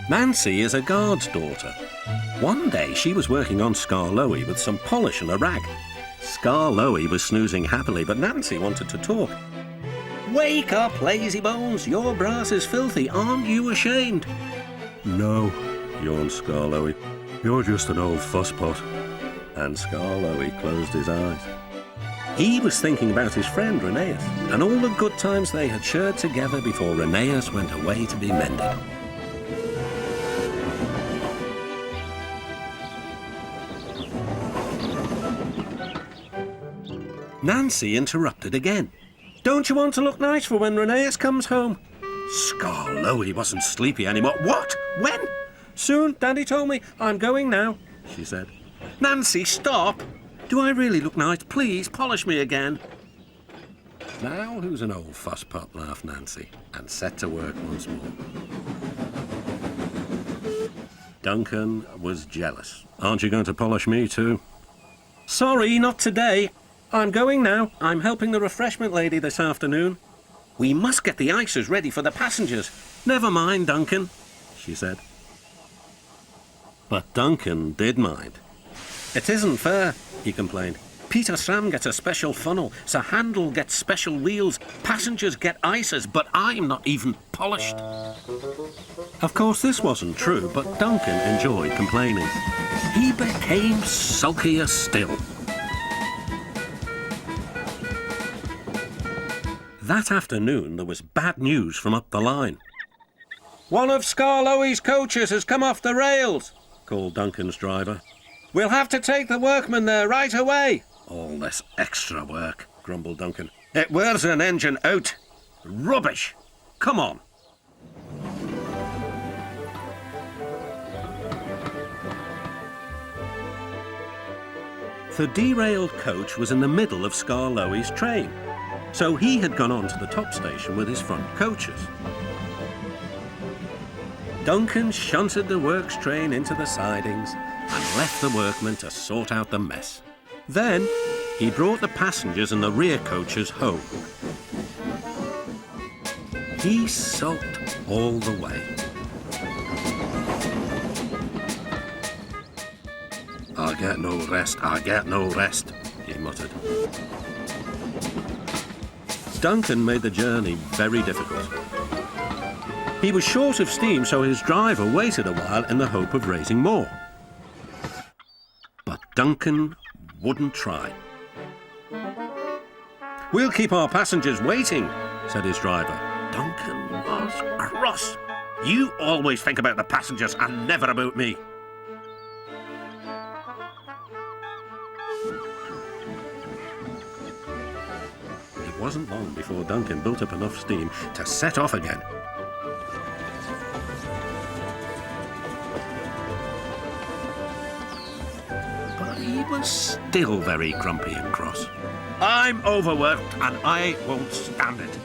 Nancy is a guard's daughter. One day she was working on Skarloey with some polish and a rag. Skarloey was snoozing happily, but Nancy wanted to talk. "Wake up, lazy bones! Your brass is filthy. Aren't you ashamed?" "No," yawned Skarloey. "You're just an old fusspot." And Skarloey closed his eyes. He was thinking about his friend Rheneas and all the good times they had shared together before Rheneas went away to be mended. Nancy interrupted again. "Don't you want to look nice for when Rheneas comes home?" Skarloey wasn't sleepy anymore. "What? When?" "Soon, Daddy told me. I'm going now," she said. "Nancy, stop! Do I really look nice? Please, polish me again." "Now who's an old fusspot?" laughed Nancy, and set to work once more. Duncan was jealous. "Aren't you going to polish me too?" "Sorry, not today. I'm going now. I'm helping the refreshment lady this afternoon." "We must get the ices ready for the passengers." "Never mind, Duncan," she said. But Duncan did mind. "It isn't fair," he complained. "Peter Sam gets a special funnel, Sir Handel gets special wheels, passengers get ices, but I'm not even polished." Of course, this wasn't true, but Duncan enjoyed complaining. He became sulkier still. That afternoon, there was bad news from up the line. "One of Skarloey's coaches has come off the rails," called Duncan's driver. "We'll have to take the workmen there right away." "All this extra work," grumbled Duncan. "It wears an engine out. Rubbish. Come on." The derailed coach was in the middle of Skarloey's train, so he had gone on to the top station with his front coaches. Duncan shunted the works train into the sidings and left the workmen to sort out the mess. Then he brought the passengers and the rear coaches home. He sulked all the way. "I get no rest, I get no rest," he muttered. Duncan made the journey very difficult. He was short of steam, so his driver waited a while in the hope of raising more. But Duncan wouldn't try. "We'll keep our passengers waiting," said his driver. Duncan was cross. "You always think about the passengers and never about me." It wasn't long before Duncan built up enough steam to set off again. But he was still very grumpy and cross. "I'm overworked and I won't stand it."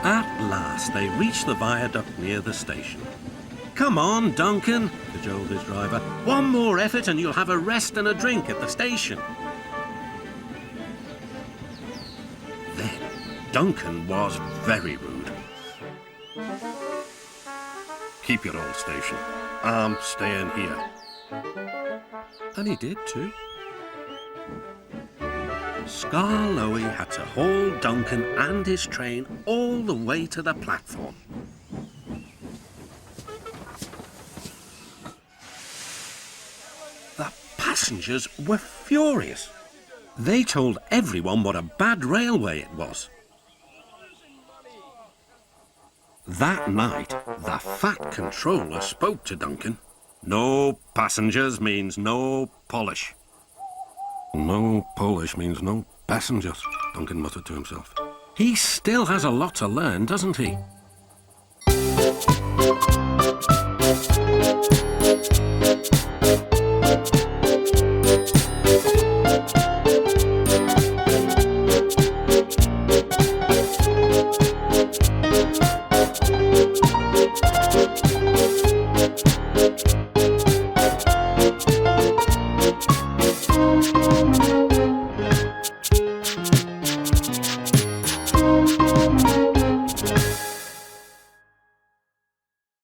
At last they reached the viaduct near the station. "Come on, Duncan," cajoled his driver. "One more effort and you'll have a rest and a drink at the station." Then Duncan was very rude. "Keep your old station. I'm staying here." And he did too. Skarloey had to haul Duncan and his train all the way to the platform. The passengers were furious. They told everyone what a bad railway it was. That night, the fat controller spoke to Duncan. "No passengers means no polish." "No polish means no passengers," Duncan muttered to himself. "He still has a lot to learn, doesn't he?"